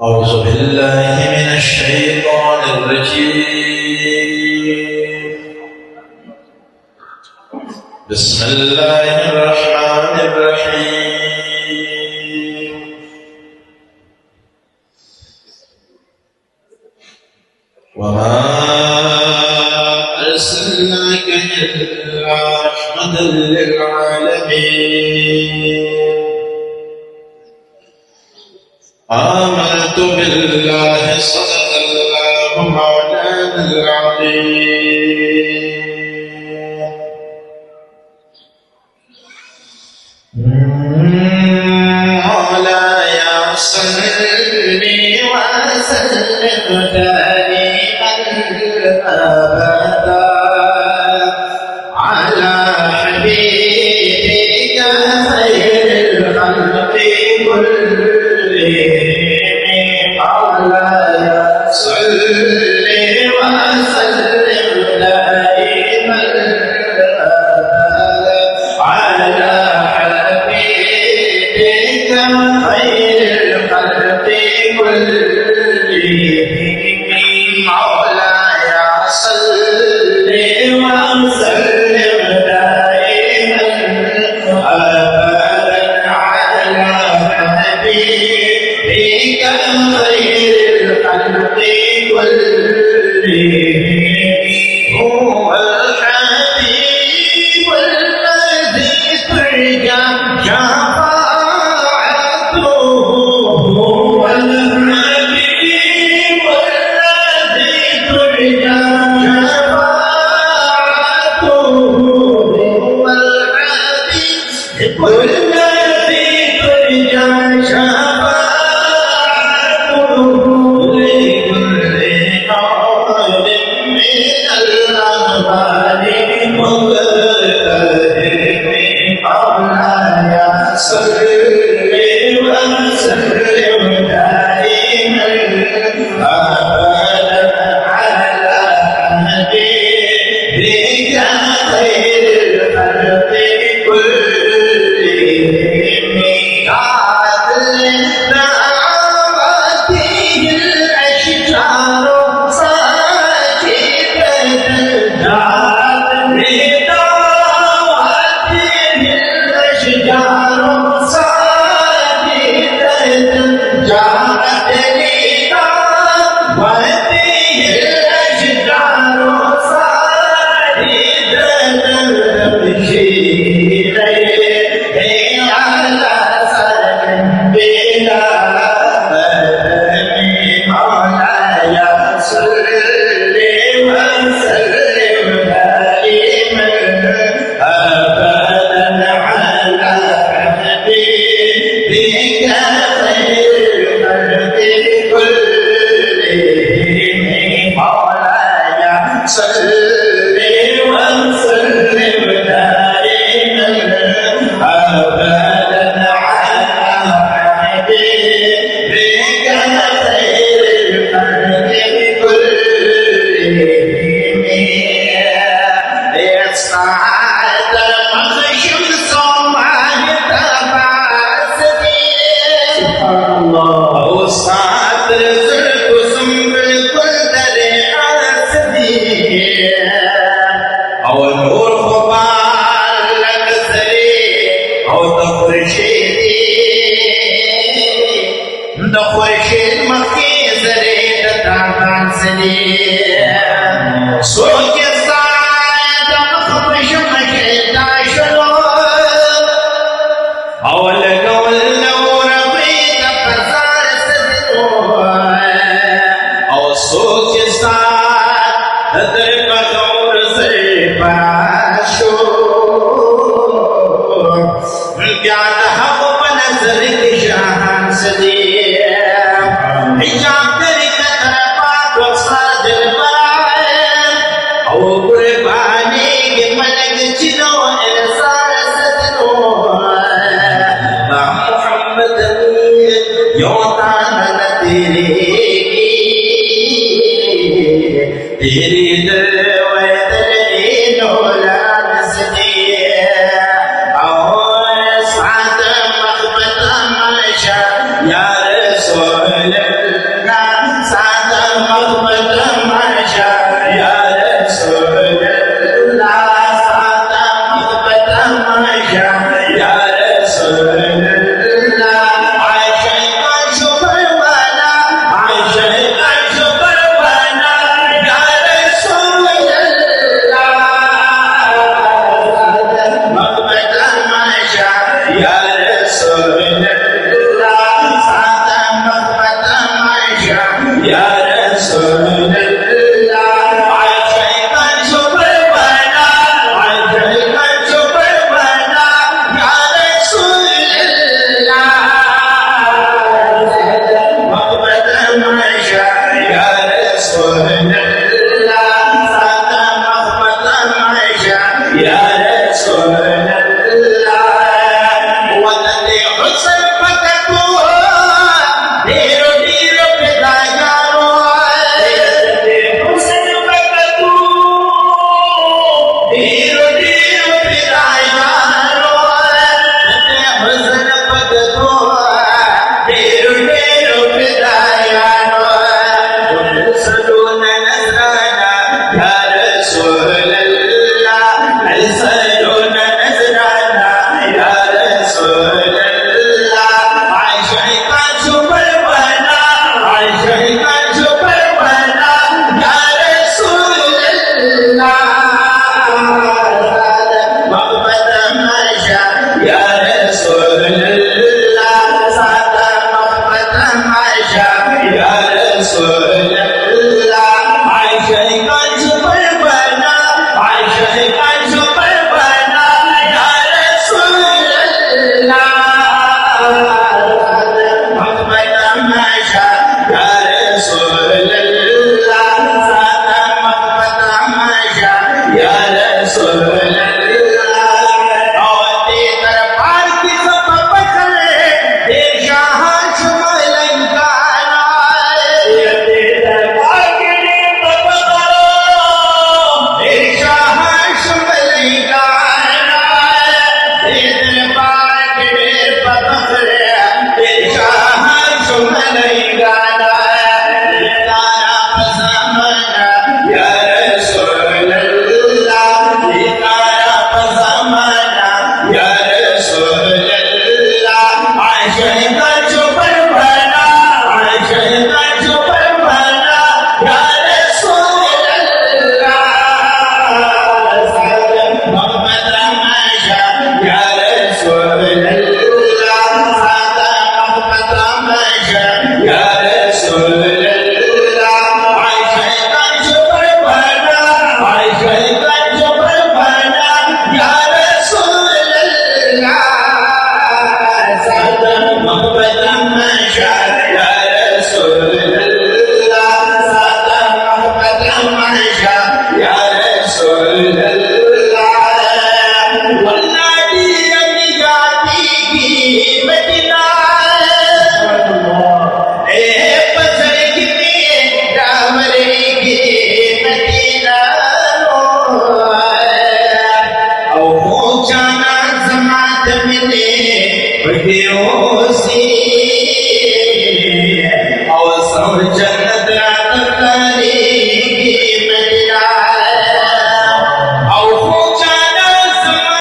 أعوذ بالله من الشيطان الرجيم. بسم الله الرحمن الرحيم. وما أرسلناك إلا رحمة للعالمين. آمنت بالله صدق الله مولانا العظيم. مولاي صل وسلم دائما أبدا على حبيبك خير الخلق كلهم. مولاي صل وسلم دائما على حبيبك خير الخلق كلهم. مولاي صل وسلم دائما أبدا على حبيبك خير الخلق كلهم. هو الحبيب الذي ترجى شفاعته. هو الحبيب الذي ترجى شفاعته. هو الحبيب الذي ترجى شفاعته لكل قول من الأخبار مبتدئ. مولاي صل وسلم دائما أبدا على حبيبك خير الخلق كلهم. عدل دعوته الأشجار ساجدة. عدل دعوته الأشجار ساجدة. جاءت لدعوته الأشجار ساجدة. تبشير على سلم بلا بدن. مولاي صل وسلم دائما أبدا على حبيبك خير الخلق كلهم. مولاي صل وسلم دائما أبدا على حبيبك خير الخلق كلهم. يسعد المخشم صمعه تبعثني. سبحان الله. وسعد رزق سنبل كل حاسدي. أو النور خبال لك سري أو تخرشيدي. تخرشيد مخي سري تتعبان سري. سوك السعادة مخبش مشيد عشلو. أول قول لو رضيت فزار سدنو. أو سوك السعادة تدرب دور سيباشو. قاعد حق بنزلك شاهان سديم. حجاب تركة رفاق وصاد البراء. أو قرباني بملك جنو إنسان سدنو. محمد يوطان تیری دل ویدلی نولاد سدی. اور سعد مخبت مشا یا رسول या रसूल अल्लाह आशा का शुक्र बना आशा का शुक्र बना या रसूल अल्लाह मोहब्बत माशा या रसूल अल्लाह सादा मोहब्बत माशा या रसूल अल्लाह वदत हुस्न पकतू ढेरो ढेरो पिदायारो हुस्न पकतू ढेरो ढेरो पिदायारो हुस्न पकतू ढेरो ढेरो पिदायारो सलून नजराना या रसूल अल्लाह सलून नजराना या रसूल अल्लाह आशा का शुक्र बना आशा का शुक्र बना या रसूल अल्लाह मोहब्बत माशा या रसूल अल्लाह सादा मोहब्बत माशा या रसूल अल्लाह आशा का शुक्र बना आशा का शुक्र बना या रसूल अल्लाह मोहब्बत माशा या रसूल अल्लाह सादा मोहब्बत माशा या रसूल अल्लाह औते दरबार की सब पकड़े दे शाह शुमलंकाना ये दरबार के पकड़ो दे शाह शुमलंकाना ये दरबार के पकड़े दे शाह शुमलंकाना तारा पसमना या रसूल अल्लाह तारा पसमना या रसूल अल्लाह आशा का शुक्र बना आशा का शुक्र बना या रसूल अल्लाह मोहब्बत माशा या रसूल अल्लाह सादा मोहब्बत माशा या रसूल अल्लाह आशा का शुक्र बना आशा का शुक्र बना या रसूल अल्लाह सादा मोहब्बत माशा या रसूल अल्लाह सादा मोहब्बत माशा या रसूल अल्लाह वल्लाही अली जाती की मदीना ए पसर की डामरे की मदीना ओ जाना जमात मिले बेहोशी